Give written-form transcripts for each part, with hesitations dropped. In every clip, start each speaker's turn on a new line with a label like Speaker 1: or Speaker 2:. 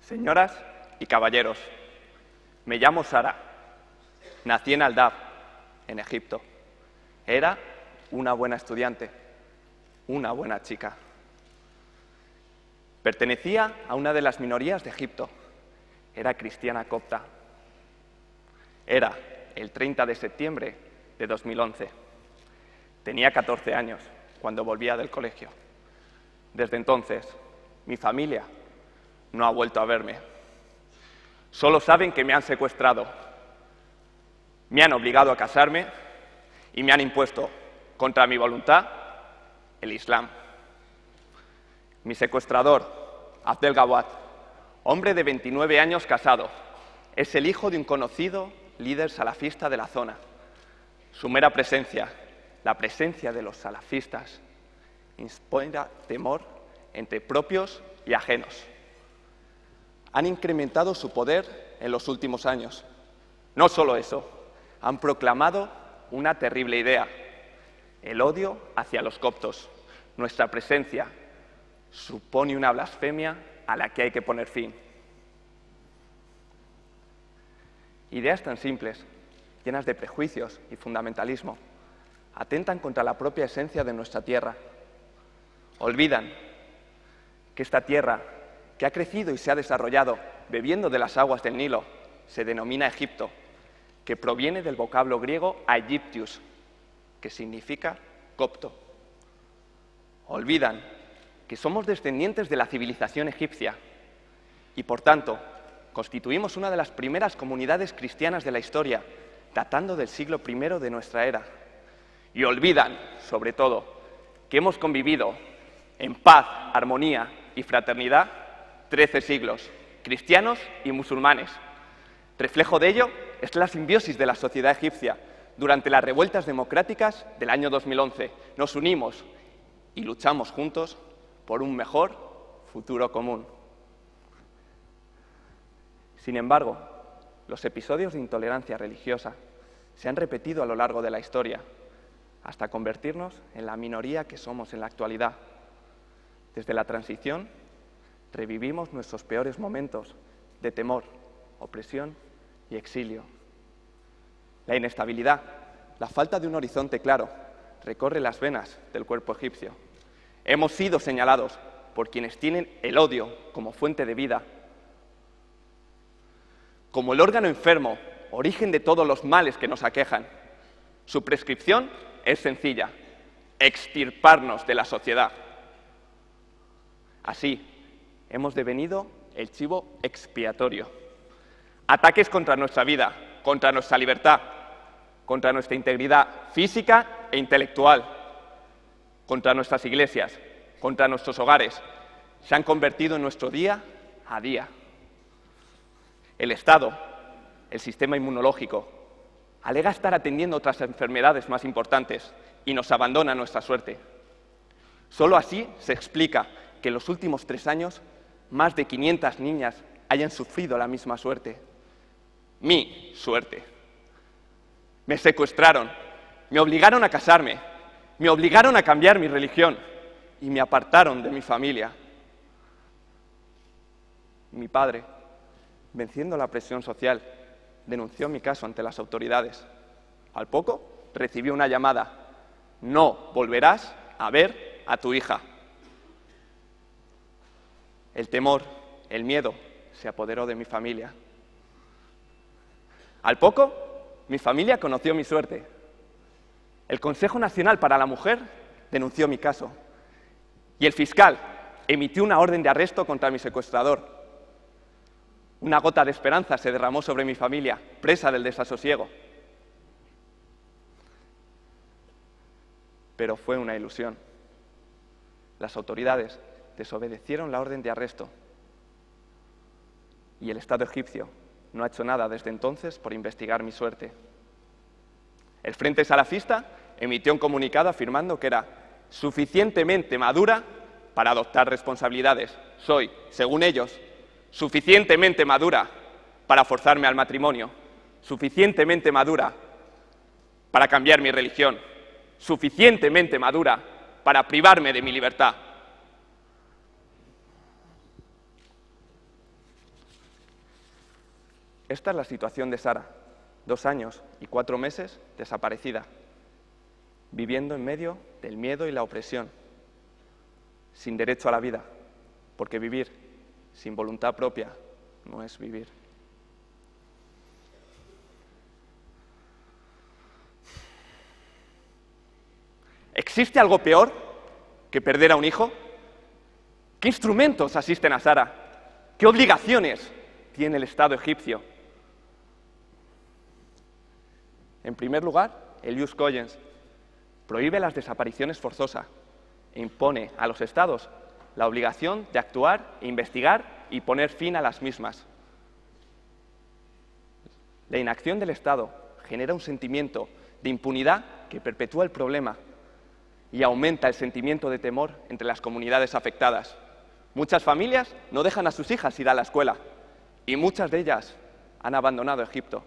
Speaker 1: Señoras y caballeros, me llamo Sara. Nací en Aldab, en Egipto. Era una buena estudiante, una buena chica. Pertenecía a una de las minorías de Egipto. Era cristiana copta. Era el 30 de septiembre de 2011. Tenía 14 años cuando volvía del colegio. Desde entonces, mi familia no ha vuelto a verme. Solo saben que me han secuestrado, me han obligado a casarme y me han impuesto, contra mi voluntad, el Islam. Mi secuestrador, Abdel Gawad, hombre de 29 años casado, es el hijo de un conocido líder salafista de la zona. Su mera presencia, la presencia de los salafistas, inspira temor entre propios y ajenos. Han incrementado su poder en los últimos años. No solo eso, han proclamado una terrible idea: el odio hacia los coptos. Nuestra presencia supone una blasfemia a la que hay que poner fin. Ideas tan simples, llenas de prejuicios y fundamentalismo, atentan contra la propia esencia de nuestra tierra. Olvidan que esta tierra, que ha crecido y se ha desarrollado bebiendo de las aguas del Nilo, se denomina Egipto, que proviene del vocablo griego Aegyptius, que significa copto. Olvidan que somos descendientes de la civilización egipcia y, por tanto, constituimos una de las primeras comunidades cristianas de la historia, datando del siglo I de nuestra era. Y olvidan, sobre todo, que hemos convivido en paz, armonía y fraternidad 13 siglos, cristianos y musulmanes. Reflejo de ello es la simbiosis de la sociedad egipcia. Durante las revueltas democráticas del año 2011 nos unimos y luchamos juntos por un mejor futuro común. Sin embargo, los episodios de intolerancia religiosa se han repetido a lo largo de la historia, hasta convertirnos en la minoría que somos en la actualidad. Desde la transición, revivimos nuestros peores momentos de temor, opresión y exilio. La inestabilidad, la falta de un horizonte claro, recorre las venas del cuerpo egipcio. Hemos sido señalados por quienes tienen el odio como fuente de vida, como el órgano enfermo, origen de todos los males que nos aquejan. Su prescripción es sencilla: extirparnos de la sociedad. Así, hemos devenido el chivo expiatorio. Ataques contra nuestra vida, contra nuestra libertad, contra nuestra integridad física e intelectual, contra nuestras iglesias, contra nuestros hogares, se han convertido en nuestro día a día. El Estado, el sistema inmunológico, alega estar atendiendo otras enfermedades más importantes y nos abandona a nuestra suerte. Solo así se explica que en los últimos 3 años más de 500 niñas hayan sufrido la misma suerte. Mi suerte. Me secuestraron, me obligaron a casarme, me obligaron a cambiar mi religión y me apartaron de mi familia. Mi padre, venciendo la presión social, denunció mi caso ante las autoridades. Al poco, recibió una llamada: no volverás a ver a tu hija. El temor, el miedo, se apoderó de mi familia. Al poco, mi familia conoció mi suerte. El Consejo Nacional para la Mujer denunció mi caso y el fiscal emitió una orden de arresto contra mi secuestrador. Una gota de esperanza se derramó sobre mi familia, presa del desasosiego. Pero fue una ilusión. Las autoridades desobedecieron la orden de arresto y el Estado egipcio no ha hecho nada desde entonces por investigar mi suerte. El Frente Salafista emitió un comunicado afirmando que era suficientemente madura para adoptar responsabilidades. Soy, según ellos, suficientemente madura para forzarme al matrimonio, suficientemente madura para cambiar mi religión, suficientemente madura para privarme de mi libertad. Esta es la situación de Sara, 2 años y 4 meses desaparecida, viviendo en medio del miedo y la opresión, sin derecho a la vida, porque vivir sin voluntad propia no es vivir. ¿Existe algo peor que perder a un hijo? ¿Qué instrumentos asisten a Sara? ¿Qué obligaciones tiene el Estado egipcio? En primer lugar, el ius cogens prohíbe las desapariciones forzosas e impone a los Estados la obligación de actuar, investigar y poner fin a las mismas. La inacción del Estado genera un sentimiento de impunidad que perpetúa el problema y aumenta el sentimiento de temor entre las comunidades afectadas. Muchas familias no dejan a sus hijas ir a la escuela y muchas de ellas han abandonado Egipto.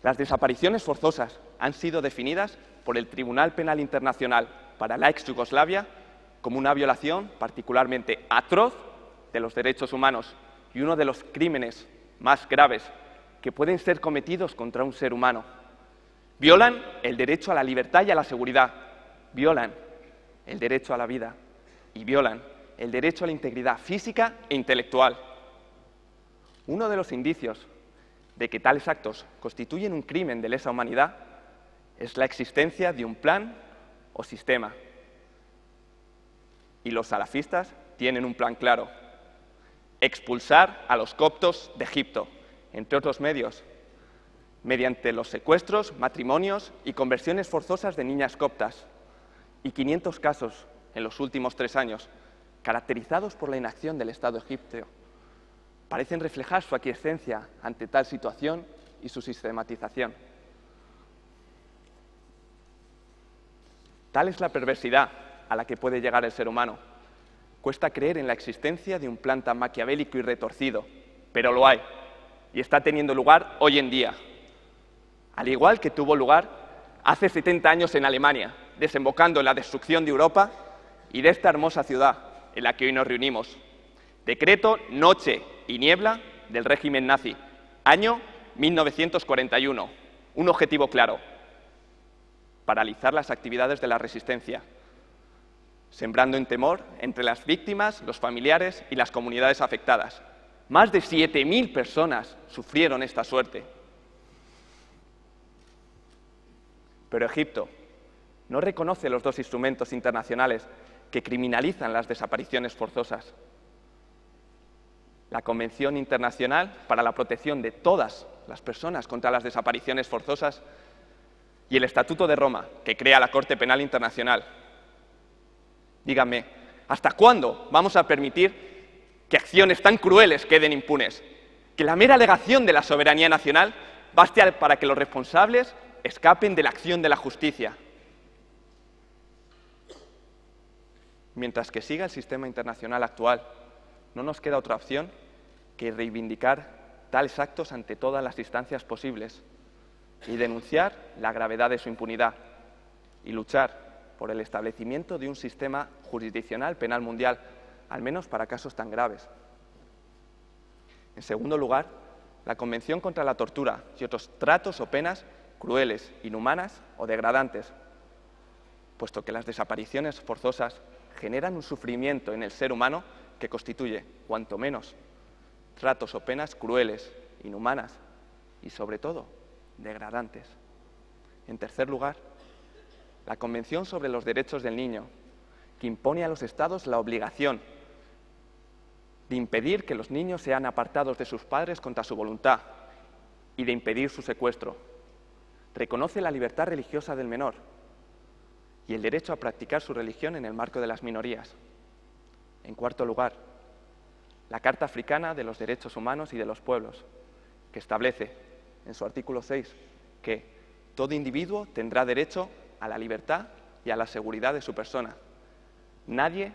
Speaker 1: Las desapariciones forzosas han sido definidas por el Tribunal Penal Internacional para la ex Yugoslavia como una violación particularmente atroz de los derechos humanos y uno de los crímenes más graves que pueden ser cometidos contra un ser humano. Violan el derecho a la libertad y a la seguridad, violan el derecho a la vida y violan el derecho a la integridad física e intelectual. Uno de los indicios de que tales actos constituyen un crimen de lesa humanidad es la existencia de un plan o sistema. Y los salafistas tienen un plan claro: expulsar a los coptos de Egipto, entre otros medios, mediante los secuestros, matrimonios y conversiones forzosas de niñas coptas, y 500 casos en los últimos 3 años, caracterizados por la inacción del Estado egipcio, parecen reflejar su aquiescencia ante tal situación y su sistematización. Tal es la perversidad a la que puede llegar el ser humano. Cuesta creer en la existencia de un plan tan maquiavélico y retorcido, pero lo hay, y está teniendo lugar hoy en día. Al igual que tuvo lugar hace 70 años en Alemania, desembocando en la destrucción de Europa y de esta hermosa ciudad en la que hoy nos reunimos. Decreto Noche y Niebla del régimen nazi, año 1941. Un objetivo claro: paralizar las actividades de la resistencia, sembrando en temor entre las víctimas, los familiares y las comunidades afectadas. Más de 7.000 personas sufrieron esta suerte. Pero Egipto no reconoce los 2 instrumentos internacionales que criminalizan las desapariciones forzosas: la Convención Internacional para la Protección de todas las personas contra las desapariciones forzosas y el Estatuto de Roma, que crea la Corte Penal Internacional. Díganme, ¿hasta cuándo vamos a permitir que acciones tan crueles queden impunes? Que la mera alegación de la soberanía nacional baste para que los responsables escapen de la acción de la justicia. Mientras que siga el sistema internacional actual, no nos queda otra opción que reivindicar tales actos ante todas las instancias posibles y denunciar la gravedad de su impunidad y luchar por el establecimiento de un sistema jurisdiccional penal mundial, al menos para casos tan graves. En segundo lugar, la Convención contra la Tortura y otros tratos o penas crueles, inhumanas o degradantes, puesto que las desapariciones forzosas generan un sufrimiento en el ser humano que constituye, cuanto menos, tratos o penas crueles, inhumanas y, sobre todo, degradantes. En tercer lugar, la Convención sobre los Derechos del Niño, que impone a los Estados la obligación de impedir que los niños sean apartados de sus padres contra su voluntad y de impedir su secuestro. Reconoce la libertad religiosa del menor y el derecho a practicar su religión en el marco de las minorías. En cuarto lugar, la Carta Africana de los Derechos Humanos y de los Pueblos, que establece en su artículo 6 que todo individuo tendrá derecho a la libertad y a la seguridad de su persona. Nadie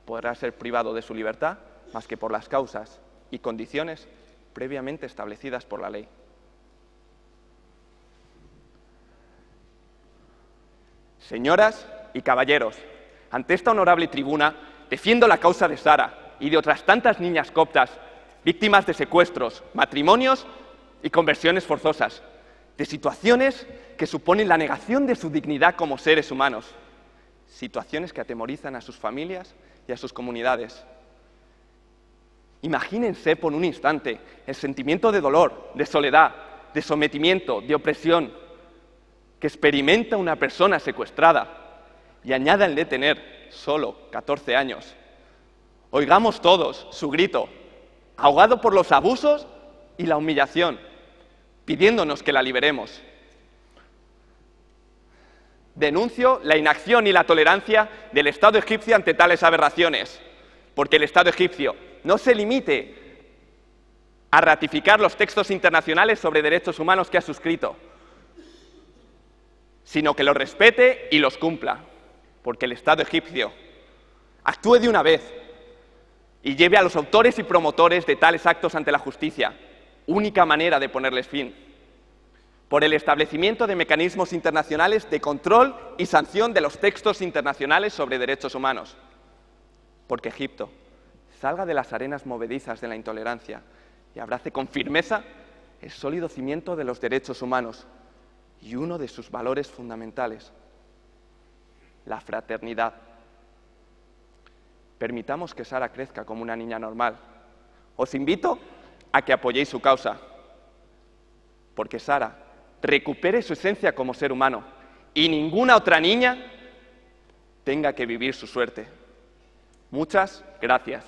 Speaker 1: podrá ser privado de su libertad más que por las causas y condiciones previamente establecidas por la ley. Señoras y caballeros, ante esta honorable tribuna defiendo la causa de Sara y de otras tantas niñas coptas víctimas de secuestros, matrimonios y conversiones forzosas, de situaciones que suponen la negación de su dignidad como seres humanos, situaciones que atemorizan a sus familias y a sus comunidades. Imagínense por un instante el sentimiento de dolor, de soledad, de sometimiento, de opresión que experimenta una persona secuestrada y añádanle tener solo 14 años. Oigamos todos su grito, ahogado por los abusos y la humillación, pidiéndonos que la liberemos. Denuncio la inacción y la tolerancia del Estado egipcio ante tales aberraciones, porque el Estado egipcio no se limite a ratificar los textos internacionales sobre derechos humanos que ha suscrito, sino que los respete y los cumpla, porque el Estado egipcio actúe de una vez y lleve a los autores y promotores de tales actos ante la justicia, única manera de ponerles fin, por el establecimiento de mecanismos internacionales de control y sanción de los textos internacionales sobre derechos humanos, porque Egipto salga de las arenas movedizas de la intolerancia y abrace con firmeza el sólido cimiento de los derechos humanos y uno de sus valores fundamentales, la fraternidad. Permitamos que Sara crezca como una niña normal. Os invito a que apoyéis su causa, porque Sara recupere su esencia como ser humano y ninguna otra niña tenga que vivir su suerte. Muchas gracias.